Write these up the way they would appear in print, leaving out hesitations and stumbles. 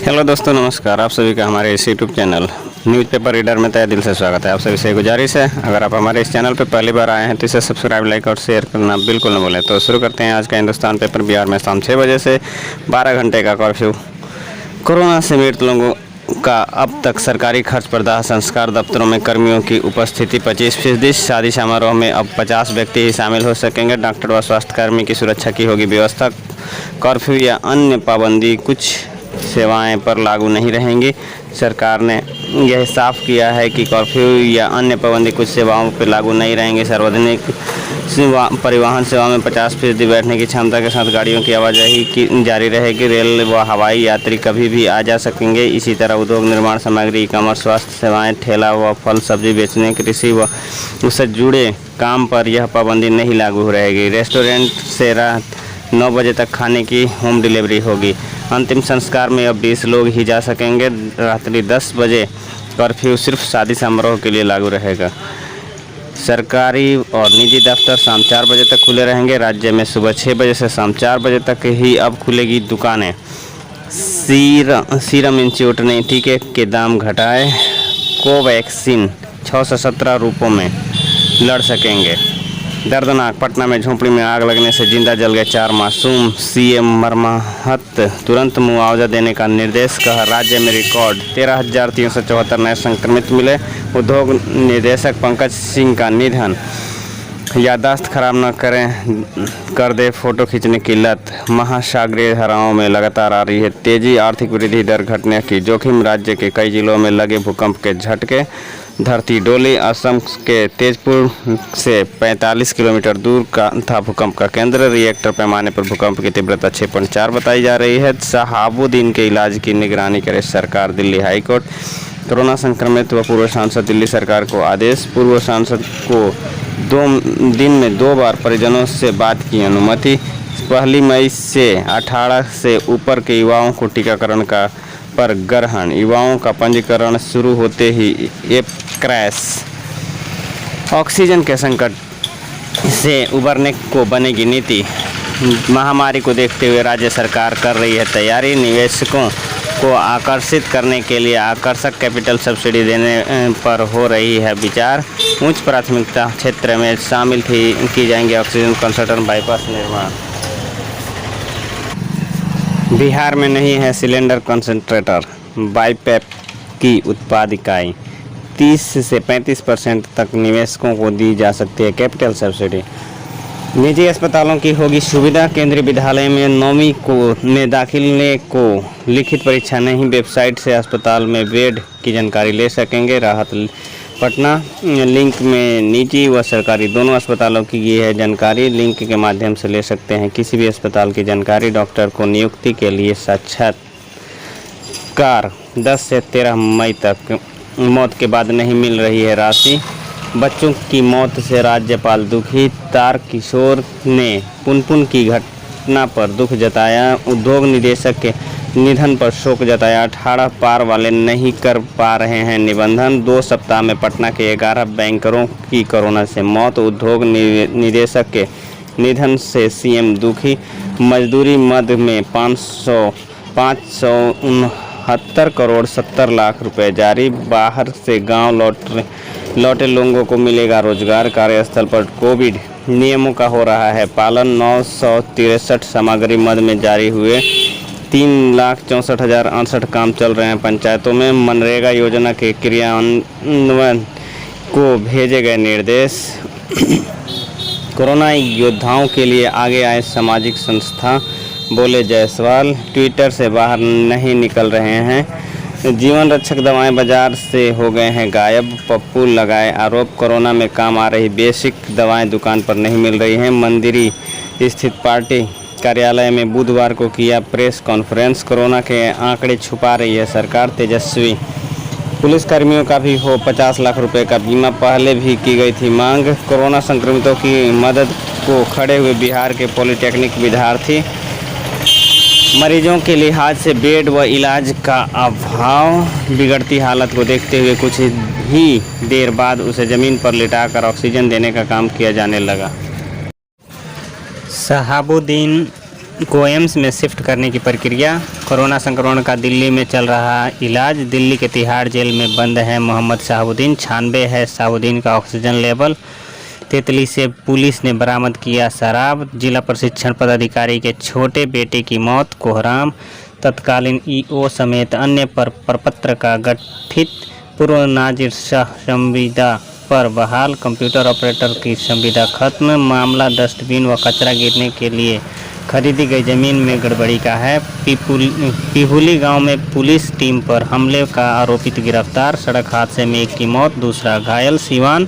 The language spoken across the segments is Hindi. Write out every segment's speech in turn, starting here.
हेलो दोस्तों, नमस्कार। आप सभी का हमारे इस यूट्यूब चैनल न्यूज़पेपर रीडर में तहे दिल से स्वागत है। आप सभी से गुजारिश है, अगर आप हमारे इस चैनल पर पहली बार आए हैं तो इसे सब्सक्राइब, लाइक और शेयर करना बिल्कुल न भूलें। तो शुरू करते हैं आज का हिंदुस्तान पेपर। बिहार में शाम 6 बजे से 12 घंटे का कर्फ्यू। कोरोना से मृत लोगों का अब तक सरकारी खर्च पर दाह संस्कार। दफ्तरों में कर्मियों की उपस्थिति 25%। शादी समारोह में अब 50 व्यक्ति ही शामिल हो सकेंगे। डॉक्टर व स्वास्थ्यकर्मी की सुरक्षा की होगी व्यवस्था। कर्फ्यू या अन्य पाबंदी कुछ सेवाएं पर लागू नहीं रहेंगी। सरकार ने यह साफ किया है कि कर्फ्यू या अन्य पाबंदी कुछ सेवाओं पर लागू नहीं रहेंगे। सार्वजनिक परिवहन सेवा में 50% बैठने की क्षमता के साथ गाड़ियों की आवाजाही की जारी रहेगी। रेल व हवाई यात्री कभी भी आ जा सकेंगे। इसी तरह उद्योग, निर्माण सामग्री, ई कॉमर्स, स्वास्थ्य सेवाएं, ठेला व फल सब्जी बेचने, कृषि व उससे जुड़े काम पर यह पाबंदी नहीं लागू रहेगी। रेस्टोरेंट से रात 9 बजे तक खाने की होम डिलीवरी होगी। अंतिम संस्कार में अब 20 लोग ही जा सकेंगे। रात्रि 10 बजे कर्फ्यू सिर्फ शादी समारोह के लिए लागू रहेगा। सरकारी और निजी दफ्तर शाम 4 बजे तक खुले रहेंगे। राज्य में सुबह 6 बजे से शाम 4 बजे तक ही अब खुलेगी दुकानें। सीरम इंस्टीट्यूट ने टीके के दाम घटाए। कोवैक्सीन 6 से 17 रूपों में लड़ सकेंगे। दर्दनाक, पटना में झोंपड़ी में आग लगने से जिंदा जल गए 4 मासूम। सीएम मरम्मत, तुरंत मुआवजा देने का निर्देश। कहा कर में रिकॉर्ड 13,374 नए संक्रमित मिले। उद्योग निदेशक पंकज सिंह का निधन। याददाश्त खराब न कर दे फोटो खींचने की लत। महासागरीय धाराओं में लगातार आ रही है तेजी। आर्थिक वृद्धि दर घटने की जोखिम। राज्य के कई जिलों में लगे भूकंप के झटके। धरती डोली। असम के तेजपुर से 45 किलोमीटर दूर का था भूकंप का केंद्र। रिएक्टर पैमाने पर भूकंप की तीव्रता 6.4 बताई जा रही है। शहाबुद्दीन के इलाज की निगरानी करे सरकार। Delhi high court. कोरोना संक्रमित व पूर्व सांसद, दिल्ली सरकार को आदेश। पूर्व सांसद को 2 दिन में 2 बार परिजनों से बात की अनुमति। 1 मई से 18 से ऊपर के युवाओं को टीकाकरण का पर ग्रहण। युवाओं का पंजीकरण शुरू होते ही ऐप क्रैश। ऑक्सीजन के संकट से उबरने को बनेगी नीति। महामारी को देखते हुए राज्य सरकार कर रही है तैयारी। निवेशकों को आकर्षित करने के लिए आकर्षक कैपिटल सब्सिडी देने पर हो रही है विचार। उच्च प्राथमिकता क्षेत्र में शामिल की जाएंगे ऑक्सीजन कंसंट्रेटर बाईपास निर्माण। बिहार में नहीं है सिलेंडर कंसंट्रेटर। बाईपैप की उत्पाद इकाई। 30 से 35% तक निवेशकों को दी जा सकती है कैपिटल सब्सिडी। निजी अस्पतालों की होगी सुविधा। केंद्रीय विद्यालय में 9वीं में दाखिले को लिखित परीक्षा नहीं। वेबसाइट से अस्पताल में बेड की जानकारी ले सकेंगे। राहत पटना। लिंक में निजी व सरकारी दोनों अस्पतालों की ये है जानकारी। लिंक के माध्यम से ले सकते हैं किसी भी अस्पताल की जानकारी। डॉक्टर को नियुक्ति के लिए साक्षात्कार 10 से 13 मई तक। मौत के बाद नहीं मिल रही है राशि। बच्चों की मौत से राज्यपाल दुखी। तारकिशोर ने पुनपुन की घटना पर दुख जताया। उद्योग निदेशक के निधन पर शोक जताया। 18 पार वाले नहीं कर पा रहे हैं निबंधन। 2 सप्ताह में पटना के 11 बैंकरों की कोरोना से मौत। उद्योग निदेशक के निधन से सीएम दुखी। मजदूरी मद में 569 करोड़ 70 लाख रुपए जारी। बाहर से गांव लौटे लोगों को मिलेगा रोजगार। कार्यस्थल पर कोविड नियमों का हो रहा है पालन। 963 सामग्री मद में जारी हुए। 3,64,068 काम चल रहे हैं पंचायतों में। मनरेगा योजना के क्रियान्वयन को भेजे गए निर्देश। कोरोना योद्धाओं के लिए आगे आए सामाजिक संस्था, बोले जायसवाल। ट्विटर से बाहर नहीं निकल रहे हैं। जीवन रक्षक दवाएं बाजार से हो गए हैं गायब। पप्पू लगाए आरोप। कोरोना में काम आ रही बेसिक दवाएं दुकान पर नहीं मिल रही हैं। मंदिरी स्थित पार्टी कार्यालय में बुधवार को किया प्रेस कॉन्फ्रेंस। कोरोना के आंकड़े छुपा रही है सरकार। तेजस्वी। पुलिसकर्मियों का भी हो 50 लाख रुपए का बीमा। पहले भी की गई थी मांग। कोरोना संक्रमितों की मदद को खड़े हुए बिहार के पॉलिटेक्निक विद्यार्थी। मरीजों के लिहाज से बेड व इलाज का अभाव। बिगड़ती हालत को देखते हुए कुछ ही देर बाद उसे ज़मीन पर लिटाकर ऑक्सीजन देने का काम किया जाने लगा। शहाबुद्दीन को एम्स में शिफ्ट करने की प्रक्रिया। कोरोना संक्रमण का दिल्ली में चल रहा इलाज। दिल्ली के तिहाड़ जेल में बंद है मोहम्मद शहाबुद्दीन। 96 है शहाबुद्दीन का ऑक्सीजन लेवल। तेतली से पुलिस ने बरामद किया शराब। जिला प्रशिक्षण पदाधिकारी के छोटे बेटे की मौत। कोहराम तत्कालीन ईओ समेत अन्य पर प्रपत्र का गठित। पूर्व नाजिर शाह संविदा पर बहाल। कंप्यूटर ऑपरेटर की संविदा खत्म। मामला डस्टबिन व कचरा गिरने के लिए खरीदी गई जमीन में गड़बड़ी का है। पिहुली गांव में पुलिस टीम पर हमले का आरोपित गिरफ्तार। सड़क हादसे में एक की मौत, दूसरा घायल। सिवान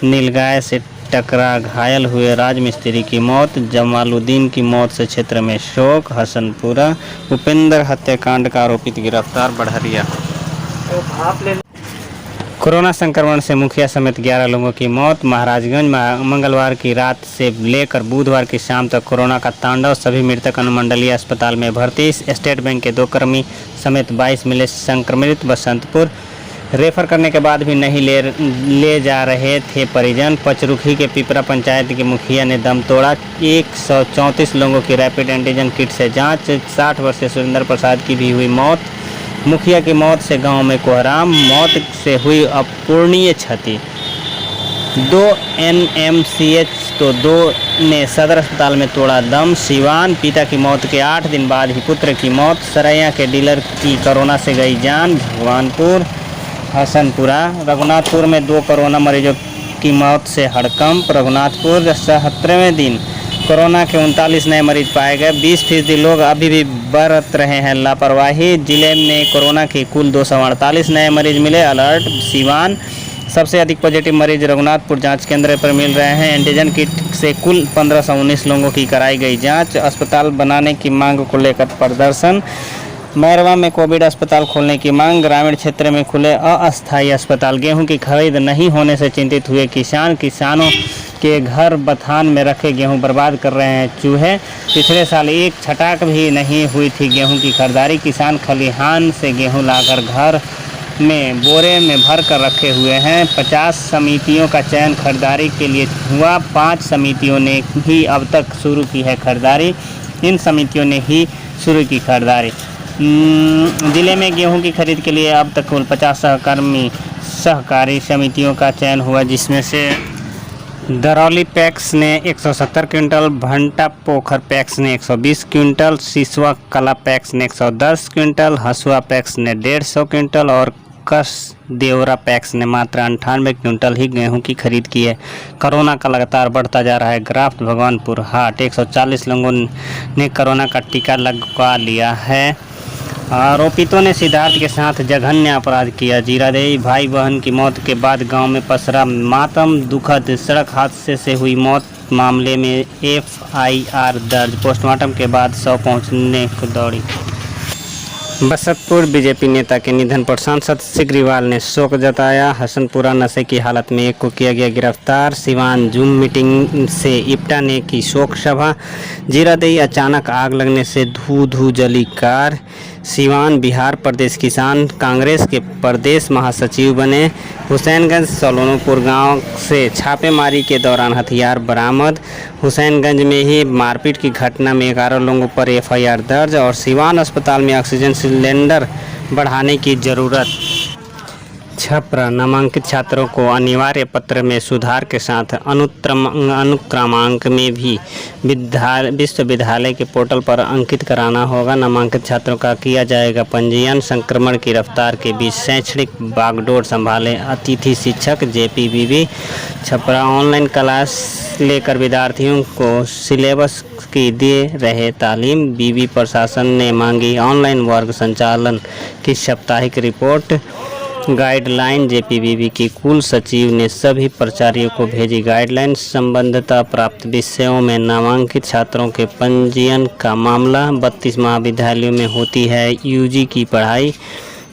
नीलगाय से टकरा घायल हुए राजमिस्त्री की मौत। जमालुद्दीन की मौत से क्षेत्र में शोक। हसनपुरा उपेंद्र हत्याकांड का आरोपित गिरफ्तार। बढ़हरिया। कोरोना संक्रमण से मुखिया समेत 11 लोगों की मौत। महाराजगंज मंगलवार की रात से लेकर बुधवार की शाम तक कोरोना का तांडव। सभी मृतक अनुमंडलीय अस्पताल में भर्ती। स्टेट बैंक के 2 कर्मी समेत 22 मिले संक्रमित। बसंतपुर रेफर करने के बाद भी नहीं ले जा रहे थे परिजन। पचरुखी के पिपरा पंचायत के मुखिया ने दम तोड़ा। 134 लोगों की रैपिड एंटीजन किट से जांच। 60 वर्षीय सुरेंद्र प्रसाद की भी हुई मौत। मुखिया की मौत से गांव में कोहराम। मौत से हुई अपूरणीय क्षति। 2 NMCH तो 2 ने सदर अस्पताल में तोड़ा दम। सिवान पिता की मौत के 8 दिन बाद ही पुत्र की मौत। सरैया के डीलर की कोरोना से गई जान। भगवानपुर हसनपुरा रघुनाथपुर में 2 कोरोना मरीजों की मौत से हड़कंप। रघुनाथपुर 77वें दिन कोरोना के 39 नए मरीज पाए गए। 20% लोग अभी भी बरत रहे हैं लापरवाही। जिले में कोरोना के कुल 248 नए मरीज मिले। अलर्ट। सिवान सबसे अधिक पॉजिटिव मरीज रघुनाथपुर जांच केंद्र पर मिल रहे हैं। एंटीजन किट से कुल 1519 लोगों की कराई गई जांच। अस्पताल बनाने की मांग को लेकर प्रदर्शन। मैरवा में कोविड अस्पताल खोलने की मांग। ग्रामीण क्षेत्र में खुले अस्थायी अस्पताल। गेहूं की खरीद नहीं होने से चिंतित हुए किसान। किसानों के घर बथान में रखे गेहूं बर्बाद कर रहे हैं चूहे। पिछले साल एक छटाक भी नहीं हुई थी गेहूं की खरीदारी। किसान खलिहान से गेहूं लाकर घर में बोरे में भर कर रखे हुए हैं। 50 समितियों का चयन खरीदारी के लिए हुआ। 5 समितियों ने ही अब तक शुरू की है खरीदारी। इन समितियों ने ही शुरू की खरीदारी। जिले में गेहूं की खरीद के लिए अब तक कुल 50 सहकारी समितियों का चयन हुआ, जिसमें से दरौली पैक्स ने 170 क्विंटल, भंटा पोखर पैक्स ने 120 क्विंटल, सिसवा कला पैक्स ने 110 क्विंटल, हसुआ पैक्स ने 150 क्विंटल और कस देवरा पैक्स ने मात्र 98 क्विंटल ही गेहूं की खरीद की है। कोरोना का लगातार बढ़ता जा रहा है ग्राफ। भगवानपुर हाट 140 लोगों ने कोरोना का टीका लगवा लिया है। आरोपितों ने सिद्धार्थ के साथ जघन्य अपराध किया। जीरादेई भाई बहन की मौत के बाद गांव में पसरा मातम। दुखद सड़क हादसे से हुई मौत मामले में FIR दर्ज। पोस्टमार्टम के बाद शव पहुंचने को दौड़ी। बसंतपुर बीजेपी नेता के निधन पर सांसद सिग्रीवाल ने शोक जताया। हसनपुरा नशे की हालत में एक को किया गया गिरफ्तार। सिवान जूम मीटिंग से इप्टा ने की शोक सभा। जीरादेई अचानक आग लगने से धू जली कार। सिवान बिहार प्रदेश किसान कांग्रेस के प्रदेश महासचिव बने। हुसैनगंज सोलोनपुर गांव से छापेमारी के दौरान हथियार बरामद। हुसैनगंज में ही मारपीट की घटना में 11 लोगों पर FIR दर्ज। और सिवान अस्पताल में ऑक्सीजन सिलेंडर बढ़ाने की ज़रूरत। छपरा नामांकित छात्रों को अनिवार्य पत्र में सुधार के साथ अनुक्रमांक में भी विश्वविद्यालय के पोर्टल पर अंकित कराना होगा। नामांकित छात्रों का किया जाएगा पंजीयन। संक्रमण की रफ्तार के बीच शैक्षणिक बागडोर संभाले अतिथि शिक्षक। JPBB छपरा ऑनलाइन क्लास लेकर विद्यार्थियों को सिलेबस की दे रहे तालीम। बीबी प्रशासन ने मांगी ऑनलाइन वर्ग संचालन की साप्ताहिक रिपोर्ट। गाइडलाइन JPBB की कुल सचिव ने सभी प्राचार्यों को भेजी गाइडलाइन। संबद्धता प्राप्त विषयों में नामांकित छात्रों के पंजीयन का मामला। 32 महाविद्यालयों में होती है UG की पढ़ाई।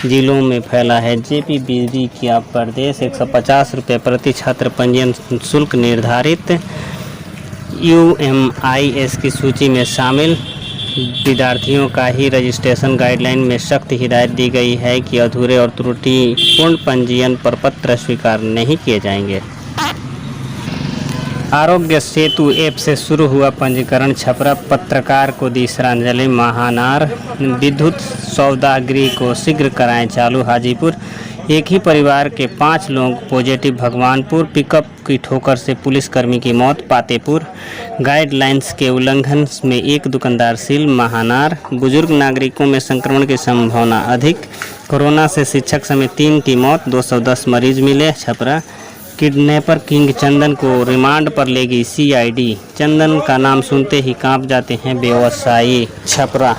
जिलों में फैला है JPBB का प्रदेश। 150 रुपये प्रति छात्र पंजीयन शुल्क निर्धारित। UMIS की सूची में शामिल विद्यार्थियों का ही रजिस्ट्रेशन। गाइडलाइन में सख्त हिदायत दी गई है कि अधूरे और त्रुटिपूर्ण पंजीयन प्रपत्र स्वीकार नहीं किए जाएंगे। आरोग्य सेतु ऐप से शुरू हुआ पंजीकरण। छपरा पत्रकार को दी श्रद्धांजलि। महानार विद्युत सौदागरी को शीघ्र कराएं चालू। हाजीपुर एक ही परिवार के 5 लोग पॉजिटिव। भगवानपुर पिकअप की ठोकर से पुलिसकर्मी की मौत। पातेपुर गाइडलाइंस के उल्लंघन में एक दुकानदार सील। महानार बुजुर्ग नागरिकों में संक्रमण की संभावना अधिक। कोरोना से शिक्षक समेत 3 की मौत। 210 मरीज मिले। छपरा किडनैपर किंग चंदन को रिमांड पर लेगी सीआईडी। चंदन का नाम सुनते ही कांप जाते हैं व्यवसायी। छपरा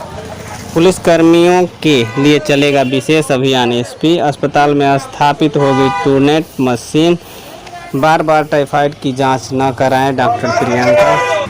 पुलिसकर्मियों के लिए चलेगा विशेष अभियान। एसपी अस्पताल में स्थापित होगी टूनेट मशीन। बार बार टाइफाइड की जांच न कराएं डॉक्टर प्रियंका।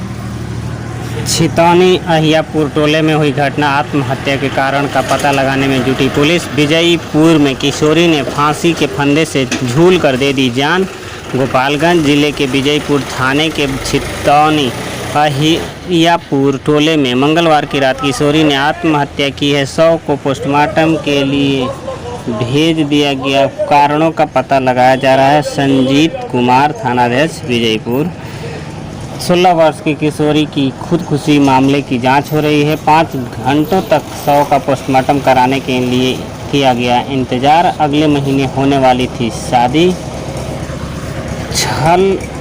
छितौनी अहियापुर टोले में हुई घटना। आत्महत्या के कारण का पता लगाने में जुटी पुलिस। विजयपुर में किशोरी ने फांसी के फंदे से झूल कर दे दी जान। गोपालगंज जिले के विजयपुर थाने के छितौनी अहियापुर टोले में मंगलवार की रात किशोरी ने आत्महत्या की है। शव को पोस्टमार्टम के लिए भेज दिया गया। कारणों का पता लगाया जा रहा है। संजीत कुमार थानाध्यक्ष विजयपुर। 16 वर्ष की किशोरी की खुदकुशी मामले की जांच हो रही है। 5 घंटों तक शव का पोस्टमार्टम कराने के लिए किया गया इंतजार। अगले महीने होने वाली थी शादी।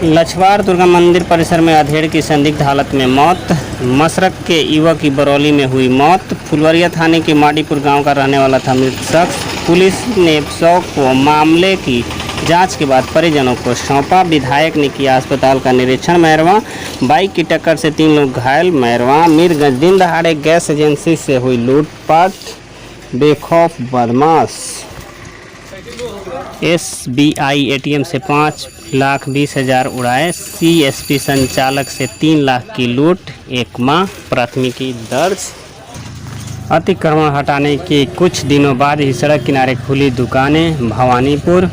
लछवाड़ दुर्गा मंदिर परिसर में अधेड़ की संदिग्ध हालत में मौत। मशरक के युवक की बरौली में हुई मौत। फुलवरिया थाने के माडीपुर गांव का रहने वाला था मृत शख्स। पुलिस ने शव को मामले की जांच के बाद परिजनों को सौंपा। विधायक ने किया अस्पताल का निरीक्षण। मैरवा बाइक की टक्कर से 3 लोग घायल। मैरवा मीरगंज दिन दहाड़े गैस एजेंसी से हुई लूटपाट। बेखौफ बदमाश। एसबीआई एटीएम से 5,20,000 उड़ाए। सीएसपी संचालक से 3 लाख की लूट। 1 माह प्राथमिकी दर्ज। अतिक्रमण हटाने के कुछ दिनों बाद ही सड़क किनारे खुली दुकानें। भवानीपुर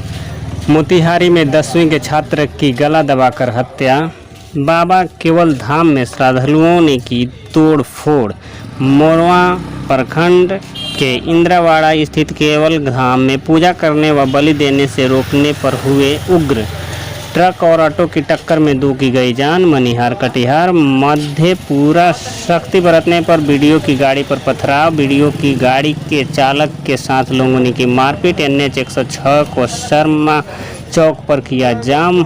मोतिहारी में 10वीं के छात्र की गला दबाकर हत्या। बाबा केवल धाम में श्रद्धालुओं ने की तोड़ फोड़। मोरवा प्रखंड के इंद्रावाड़ा स्थित केवल धाम में पूजा करने व बलि देने से रोकने पर हुए उग्र। ट्रक और ऑटो की टक्कर में 2 की गई जान। मनिहार कटिहार मधेपुरा सख्ती बरतने पर बीडीओ की गाड़ी पर पथराव। बीडीओ की गाड़ी के चालक के साथ लोगों ने की मारपीट। NH 106 को शर्मा चौक पर किया जाम।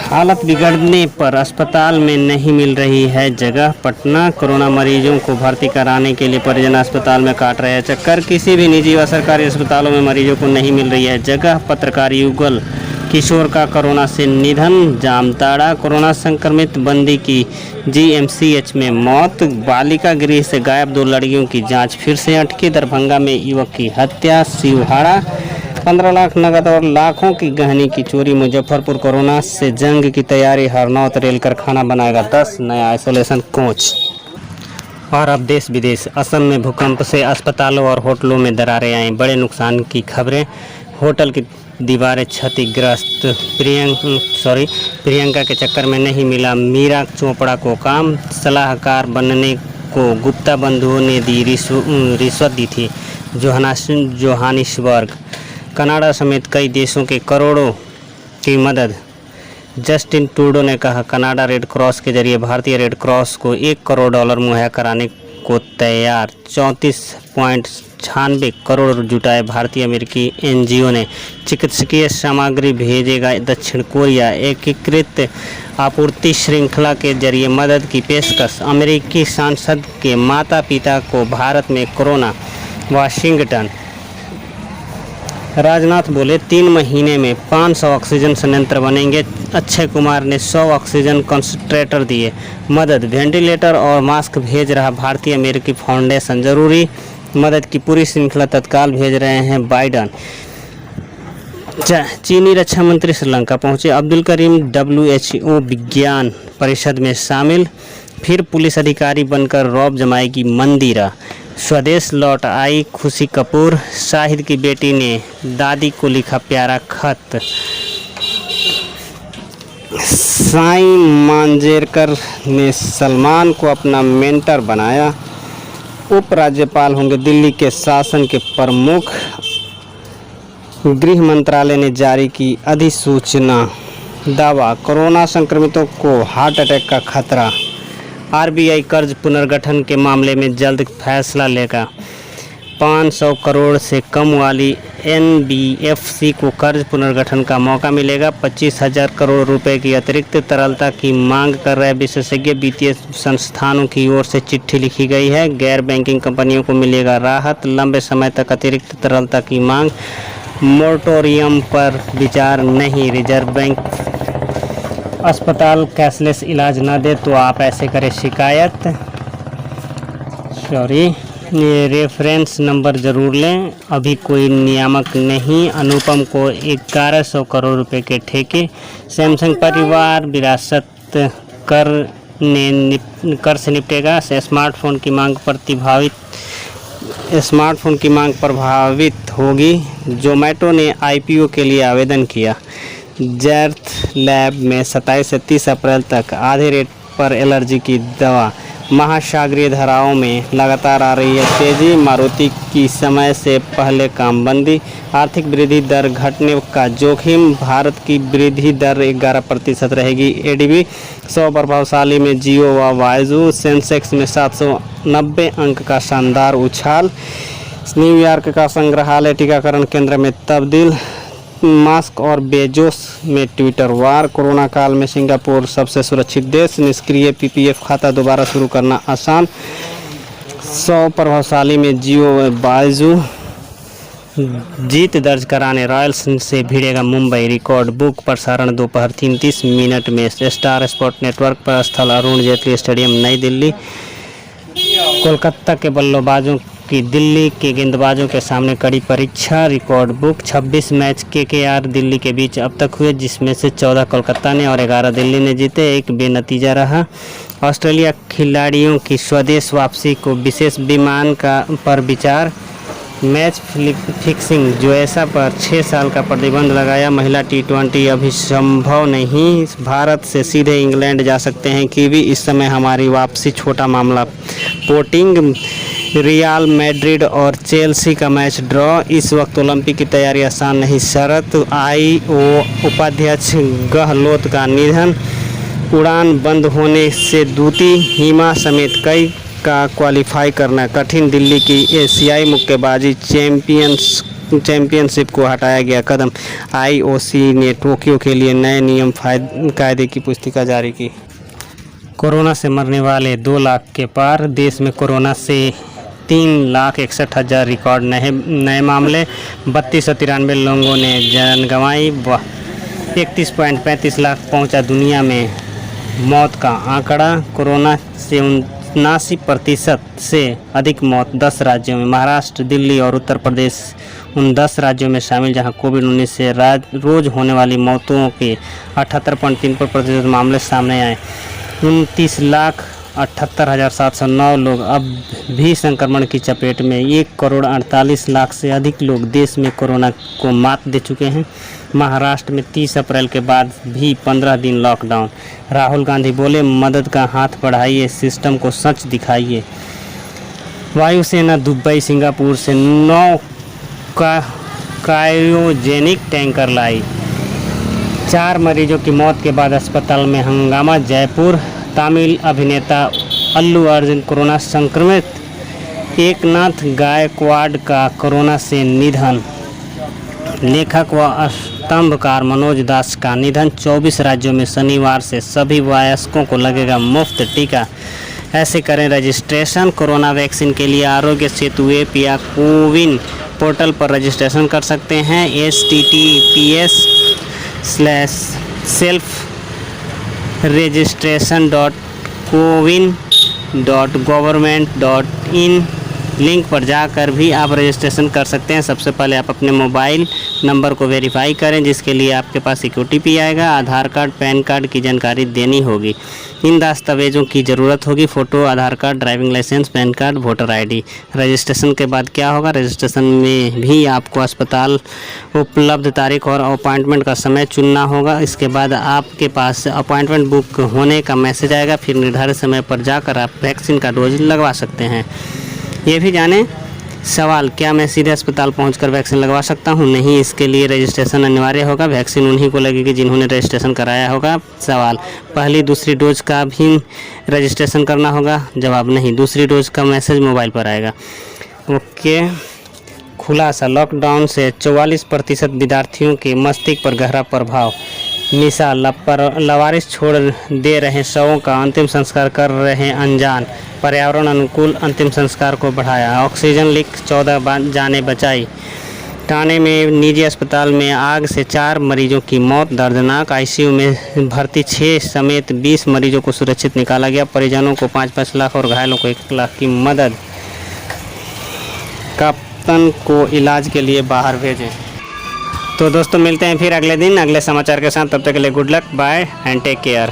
हालत बिगड़ने पर अस्पताल में नहीं मिल रही है जगह। पटना कोरोना मरीजों को भर्ती कराने के लिए परिजन अस्पताल में काट रहे हैं चक्कर। किसी भी निजी व सरकारी अस्पतालों में मरीजों को नहीं मिल रही है जगह। पत्रकार युगल किशोर का कोरोना से निधन। जामताड़ा कोरोना संक्रमित बंदी की GMCH में मौत। बालिका गृह से गायब 2 लड़कियों की जांच फिर से अटकी। दरभंगा में युवक की हत्या। शिवहाड़ा 15 लाख नकद और लाखों की गहनी की चोरी। मुजफ्फरपुर कोरोना से जंग की तैयारी। हरनौत रेल कारखाना बनाएगा 10 नया आइसोलेशन कोच। और अब देश विदेश। असम में भूकंप से अस्पतालों और होटलों में दरारें आईं। बड़े नुकसान की खबरें। होटल की दीवारें क्षतिग्रस्त। प्रियंका के चक्कर में नहीं मिला मीरा चोपड़ा को काम। सलाहकार बनने को गुप्ता बंधुओं ने दी रिश्वत दी थी। जोहानिसबर्ग कनाडा समेत कई देशों के करोड़ों की मदद। जस्टिन ट्रूडो ने कहा कनाडा रेड क्रॉस के जरिए भारतीय रेड क्रॉस को $1 करोड़ मुहैया कराने को तैयार। 34.96 करोड़ जुटाए भारतीय अमेरिकी NGO ने। चिकित्सकीय सामग्री भेजेगा दक्षिण कोरिया। एकीकृत आपूर्ति श्रृंखला के जरिए मदद की पेशकश। अमेरिकी सांसद के माता पिता को भारत में कोरोना। वाशिंगटन राजनाथ बोले 3 महीने में 500 ऑक्सीजन संयंत्र बनेंगे। अक्षय कुमार ने 100 ऑक्सीजन कंसंट्रेटर दिए मदद। वेंटिलेटर और मास्क भेज रहा भारतीय अमेरिकी फाउंडेशन। जरूरी मदद की पूरी श्रृंखला तत्काल भेज रहे हैं बाइडन। चीनी रक्षा मंत्री श्रीलंका पहुंचे। अब्दुल करीम WHO विज्ञान परिषद में शामिल। फिर पुलिस अधिकारी बनकर रौब जमाएगी मंदिरा। स्वदेश लौट आई खुशी कपूर। शाहिद की बेटी ने दादी को लिखा प्यारा खत। साईं मांजरेकर ने सलमान को अपना मेंटर बनाया। उपराज्यपाल होंगे दिल्ली के शासन के प्रमुख। गृह मंत्रालय ने जारी की अधिसूचना। दावा, कोरोना संक्रमितों को हार्ट अटैक का खतरा। आरबीआई कर्ज पुनर्गठन के मामले में जल्द फैसला लेगा। 500 करोड़ से कम वाली एनबीएफसी को कर्ज पुनर्गठन का मौका मिलेगा। 25,000 करोड़ रुपए की अतिरिक्त तरलता की मांग कर रहे विशेषज्ञ वित्तीय संस्थानों की ओर से चिट्ठी लिखी गई है। गैर बैंकिंग कंपनियों को मिलेगा राहत। लंबे समय तक अतिरिक्त तरलता की मांग। मोरेटोरियम पर विचार नहीं। रिजर्व बैंक अस्पताल कैशलेस इलाज न दे तो आप ऐसे करें शिकायत। ये रेफरेंस नंबर ज़रूर लें। अभी कोई नियामक नहीं। अनुपम को 1100 करोड़ रुपए के ठेके। सैमसंग परिवार विरासत कर से निपटेगा। स्मार्टफोन की मांग प्रभावित होगी। जोमेटो ने आईपीओ के लिए आवेदन किया। जैर्थ लैब में 27 से 30 अप्रैल तक आधे रेट पर एलर्जी की दवा। महासागरीय धाराओं में लगातार आ रही है तेजी। मारुति की समय से पहले कामबंदी। आर्थिक वृद्धि दर घटने का जोखिम। भारत की वृद्धि दर 11% रहेगी। एडीबी 100 प्रभावशाली में जियो व वायजू। सेंसेक्स में 790 अंक का शानदार उछाल। न्यूयॉर्क का संग्रहालय टीकाकरण केंद्र में तब्दील। मास्क और बेजोस में ट्विटर वार। कोरोना काल में सिंगापुर सबसे सुरक्षित देश। निष्क्रिय पीपीएफ खाता दोबारा शुरू करना आसान। 100 प्रभावशाली में जियो व बायजू। जीत दर्ज कराने रॉयल्स से भिड़ेगा मुंबई। रिकॉर्ड बुक प्रसारण दोपहर 3:30 मिनट में स्टार स्पोर्ट नेटवर्क पर। स्थल अरुण जेटली स्टेडियम नई दिल्ली। कोलकाता के बल्लेबाजों की दिल्ली के गेंदबाजों के सामने कड़ी परीक्षा। Record book 26 match KKR Delhi के बीच अब तक हुए, जिसमें से 14 कोलकाता ने और 11 दिल्ली ने जीते। एक बेनतीजा रहा। ऑस्ट्रेलिया खिलाड़ियों की स्वदेश वापसी को विशेष विमान पर विचार। मैच फिक्सिंग जुएसा पर 6 साल का प्रतिबंध लगाया। महिला T20 अभी संभव नहीं। भारत से सीधे इंग्लैंड जा सकते हैं कीवी। इस समय हमारी वापसी छोटा मामला। पोर्टिंग रियल मैड्रिड और चेल्सी का मैच ड्रॉ। इस वक्त ओलंपिक की तैयारी आसान नहीं। शरत आईओ उपाध्यक्ष गहलोत का निधन। उड़ान बंद होने से दूती हिमा समेत कई का क्वालिफाई करना कठिन। दिल्ली की एशियाई मुक्केबाजी चैंपियनशिप को हटाया गया कदम। आईओसी ने टोक्यो के लिए नए नियम कायदे की पुस्तिका जारी की। कोरोना से मरने वाले 2 लाख के पार। देश में कोरोना से 3,61,000 रिकॉर्ड नए मामले। 3293 लोगों ने जान गंवाई। 31.35 लाख पहुंचा दुनिया में मौत का आंकड़ा। कोरोना से 79% से अधिक मौत 10 राज्यों में। महाराष्ट्र, दिल्ली और उत्तर प्रदेश उन 10 राज्यों में शामिल जहां कोविड-19 से रोज होने वाली मौतों के 78.3% मामले सामने आए। 29,78,709 लोग अब भी संक्रमण की चपेट में। 1,48,00,000 से अधिक लोग देश में कोरोना को मात दे चुके हैं। महाराष्ट्र में 30 अप्रैल के बाद भी 15 दिन लॉकडाउन। राहुल गांधी बोले, मदद का हाथ बढ़ाइए, सिस्टम को सच दिखाइए। वायुसेना दुबई सिंगापुर से 9 क्रायोजेनिक टैंकर लाई। 4 मरीजों की मौत के बाद अस्पताल में हंगामा। जयपुर तमिल अभिनेता अल्लू अर्जुन कोरोना संक्रमित। एकनाथ गायकवाड़ का कोरोना से निधन। लेखक व स्तंभकार मनोज दास का निधन। 24 राज्यों में शनिवार से सभी वयस्कों को लगेगा मुफ्त टीका। ऐसे करें रजिस्ट्रेशन। कोरोना वैक्सीन के लिए आरोग्य सेतु ऐप या कोविन पोर्टल पर रजिस्ट्रेशन कर सकते हैं। https://self-registration.cowin.government.in लिंक पर जाकर भी आप रजिस्ट्रेशन कर सकते हैं। सबसे पहले आप अपने मोबाइल नंबर को वेरीफाई करें, जिसके लिए आपके पास एक OTP आएगा। आधार कार्ड, पैन कार्ड की जानकारी देनी होगी। इन दस्तावेज़ों की ज़रूरत होगी: photo, Aadhaar card, driving licence, PAN card, voter ID। Registration के बाद क्या होगा? रजिस्ट्रेशन में भी आपको अस्पताल, उपलब्ध तारीख और अपॉइंटमेंट का समय चुनना होगा। इसके बाद आपके पास अपॉइंटमेंट बुक होने का मैसेज आएगा। फिर निर्धारित समय पर जाकर आप वैक्सीन का डोज लगवा सकते हैं। ये भी जानें, सवाल, क्या मैं सीधे अस्पताल पहुंचकर वैक्सीन लगवा सकता हूं? नहीं, इसके लिए रजिस्ट्रेशन अनिवार्य होगा। वैक्सीन उन्हीं को लगेगी जिन्होंने रजिस्ट्रेशन कराया होगा। सवाल, पहली दूसरी डोज का भी रजिस्ट्रेशन करना होगा? जवाब, नहीं, दूसरी डोज का मैसेज मोबाइल पर आएगा। ओके। खुलासा, लॉकडाउन से 44% विद्यार्थियों के मस्तिष्क पर गहरा प्रभाव। मिसाल, लवारिस छोड़ दे रहे शवों का अंतिम संस्कार कर रहे अनजान। पर्यावरण अनुकूल अंतिम संस्कार को बढ़ाया। ऑक्सीजन लीक 14 जानें बचाई। ठाणे में निजी अस्पताल में आग से 4 मरीजों की मौत। दर्दनाक, आईसीयू में भर्ती 6 समेत 20 मरीजों को सुरक्षित निकाला गया। परिजनों को 5-5 लाख और घायलों को 1 लाख की मदद। कप्तान को इलाज के लिए बाहर भेजें। तो दोस्तों मिलते हैं फिर अगले दिन अगले समाचार के साथ। तब तक के लिए good luck, bye and take care.